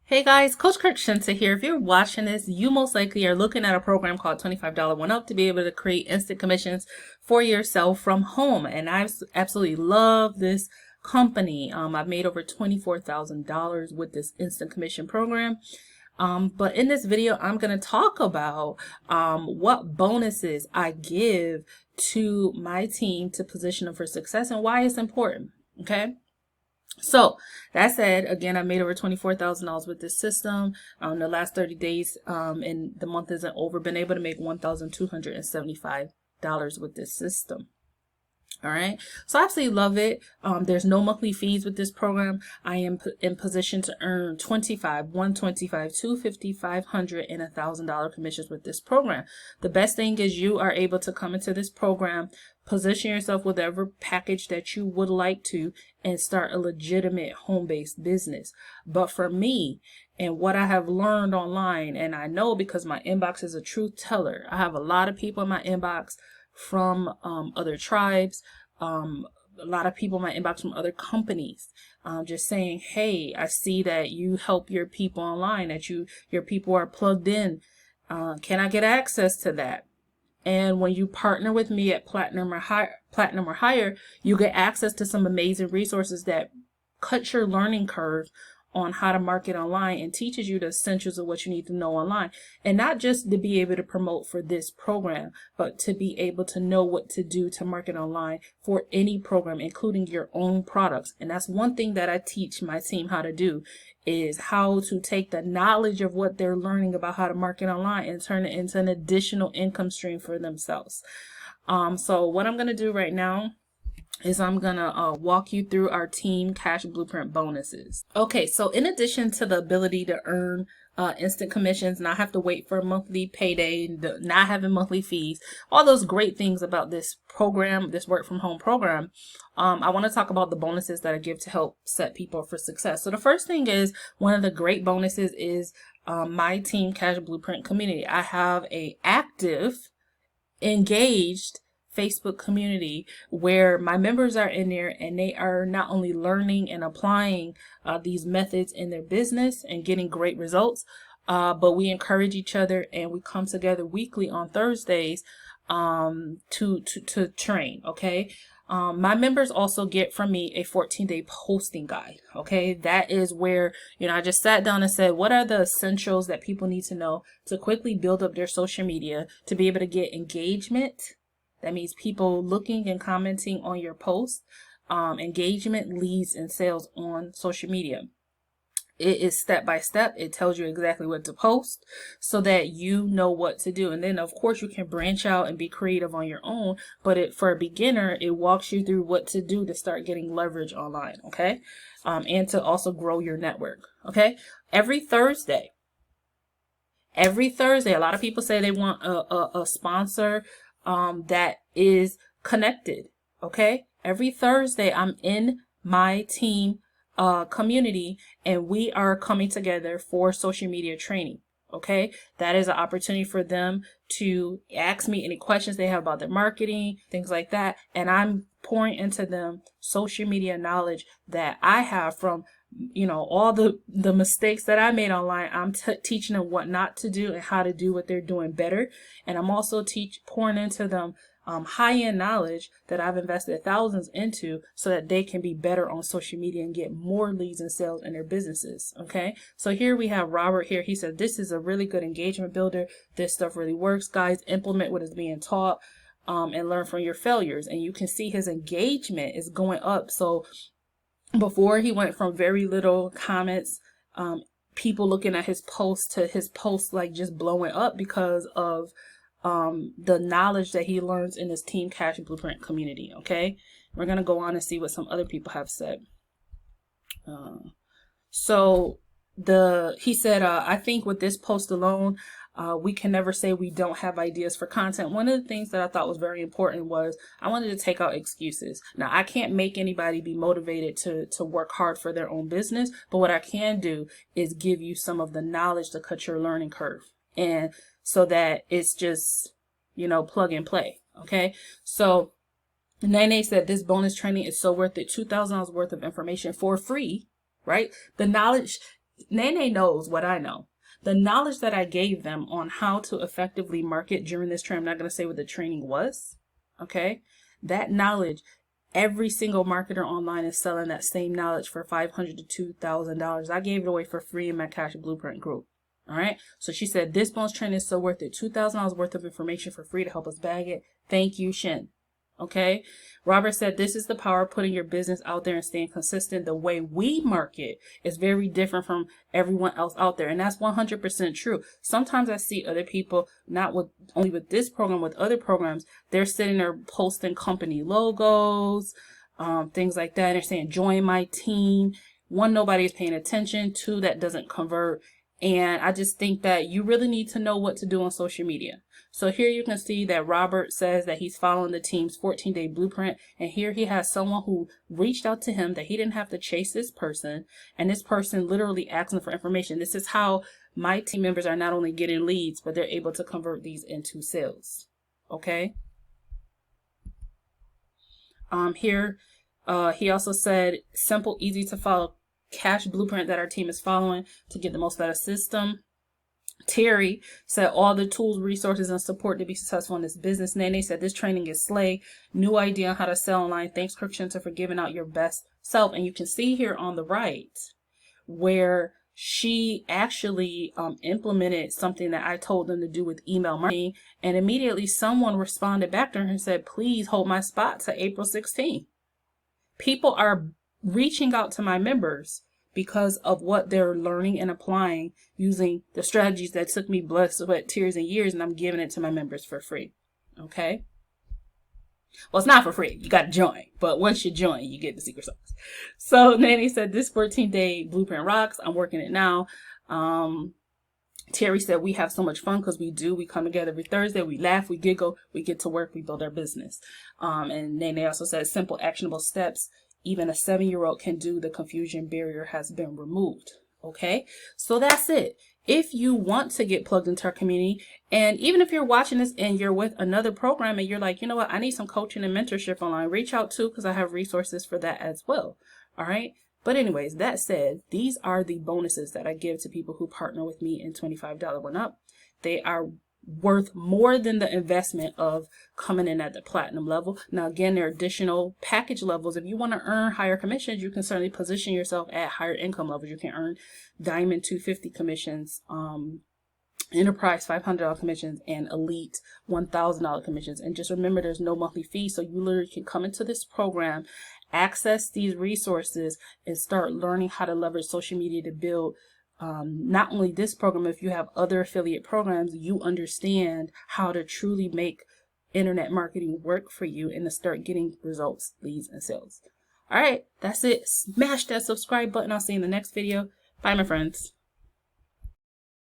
Hey guys, Coach 𝐑𝐞𝐜 here. If you're watching this, you most likely are looking at a program called $25 One Up to be able to create instant commissions for yourself from home. And I absolutely love this company. I've made over $24,000 with this instant commission program. But in this video, I'm going to talk about what bonuses I give to my team to position them for success and why it's important. Okay. So that said, again, I made over $24,000 with this system. The last 30 days, and the month isn't over, been able to make $1,275 with this system. All right. So I absolutely love it. There's no monthly fees with this program. I am in position to earn $25, $125, $250, $500, and $1,000 commissions with this program. The best thing is you are able to come into this program, position yourself with whatever package that you would like to, and start a legitimate home-based business. But for me, and what I have learned online, and I know because my inbox is a truth teller, I have a lot of people in my inbox from other tribes, a lot of people in my inbox from other companies, just saying, hey, I see that you help your people online, that your people are plugged in. Can I get access to that? And when you partner with me at Platinum or higher, you get access to some amazing resources that cut your learning curve on how to market online and teaches you the essentials of what you need to know online. And not just to be able to promote for this program, but to be able to know what to do to market online for any program, including your own products. And that's one thing that I teach my team how to do, is how to take the knowledge of what they're learning about how to market online and turn it into an additional income stream for themselves. So what I'm going to do right now is I'm gonna walk you through our team cash blueprint bonuses. Okay, so in addition to the ability to earn instant commissions, not have to wait for a monthly payday, not having monthly fees, all those great things about this program, this work from home program, I want to talk about the bonuses that I give to help set people for success. So the first thing is, one of the great bonuses is my team cash blueprint community. I have a active, engaged Facebook community where my members are in there, and they are not only learning and applying these methods in their business and getting great results, but we encourage each other, and we come together weekly on Thursdays to train. Okay. My members also get from me a 14-day posting guide. Okay. That is where, I just sat down and said, what are the essentials that people need to know to quickly build up their social media to be able to get engagement. That means people looking and commenting on your post. Engagement, leads, and sales on social media. It is step by step. It tells you exactly what to post so that you know what to do. And then, of course, you can branch out and be creative on your own. But for a beginner, it walks you through what to do to start getting leverage online. Okay. And to also grow your network. Okay. Every Thursday, a lot of people say they want a sponsor that is connected. Okay. Every Thursday, I'm in my team community, and we are coming together for social media training. Okay. That is an opportunity for them to ask me any questions they have about their marketing, things like that. And I'm pouring into them social media knowledge that I have from all the mistakes that I made online. I'm teaching them what not to do and how to do what they're doing better. And I'm also pouring into them high-end knowledge that I've invested thousands into so that they can be better on social media and get more leads and sales in their businesses. Okay. So here we have Robert here. He said, this is a really good engagement builder. This stuff really works. Guys, implement what is being taught and learn from your failures. And you can see his engagement is going up. So before, he went from very little comments, people looking at his post, to his post like just blowing up because of the knowledge that he learns in his team cash blueprint community. Okay. We're going to go on and see what some other people have said. He said, I think with this post alone, we can never say we don't have ideas for content. One of the things that I thought was very important was I wanted to take out excuses. Now, I can't make anybody be motivated to work hard for their own business, but what I can do is give you some of the knowledge to cut your learning curve. And so that it's just, plug and play. Okay. So Nene said this bonus training is so worth it. $2,000 worth of information for free, right? The knowledge Nene knows what I know. The knowledge that I gave them on how to effectively market during this training, I'm not going to say what the training was, okay? That knowledge, every single marketer online is selling that same knowledge for $500 to $2,000. I gave it away for free in my Cash Blueprint group. All right. So she said, this bonus training is so worth it. $2,000 worth of information for free to help us bag it. Thank you, Shin. Okay. Robert said, this is the power of putting your business out there and staying consistent. The way we market is very different from everyone else out there. And that's 100% true. Sometimes I see other people, not with only with this program, with other programs, they're sitting there posting company logos, things like that. They're saying, join my team. One, nobody is paying attention. Two, that doesn't convert. And I just think that you really need to know what to do on social media. So here you can see that Robert says that he's following the team's 14-day blueprint. And here he has someone who reached out to him that he didn't have to chase this person. And this person literally asked him for information. This is how my team members are not only getting leads, but they're able to convert these into sales. Okay. Here, he also said, simple, easy to follow cash blueprint that our team is following to get the most out of system. Terry said, all the tools, resources, and support to be successful in this business. Nene said, this training is slay. New idea on how to sell online. Thanks, 𝐸𝐸𝐸𝐸, for giving out your best self. And you can see here on the right where she actually implemented something that I told them to do with email marketing. And immediately someone responded back to her and said, please hold my spot to April 16th. People are reaching out to my members because of what they're learning and applying using the strategies that took me blood, sweat, tears, and years, and I'm giving it to my members for free. Okay? Well, it's not for free. You got to join. But once you join, you get the secret sauce. So Nanny said, this 14-day blueprint rocks. I'm working it now. Terry said, we have so much fun because we do. We come together every Thursday. We laugh. We giggle. We get to work. We build our business. And Nene also said, simple, actionable steps. Even a 7-year-old can do. The confusion barrier has been removed. Okay, so that's it. If you want to get plugged into our community, and even if you're watching this and you're with another program and you're like, you know what, I need some coaching and mentorship online, reach out too, because I have resources for that as well. All right. But anyways, that said, these are the bonuses that I give to people who partner with me in $25 and up. They are worth more than the investment of coming in at the platinum level. Now, again, there are additional package levels. If you want to earn higher commissions, you can certainly position yourself at higher income levels. You can earn Diamond 250 commissions, Enterprise $500 commissions, and Elite $1,000 commissions. And just remember, there's no monthly fee. So you literally can come into this program, access these resources, and start learning how to leverage social media to build not only this program. If you have other affiliate programs, you understand how to truly make internet marketing work for you and to start getting results, leads, and sales. All right, that's it. Smash that subscribe button. I'll see you in the next video. Bye, my friends.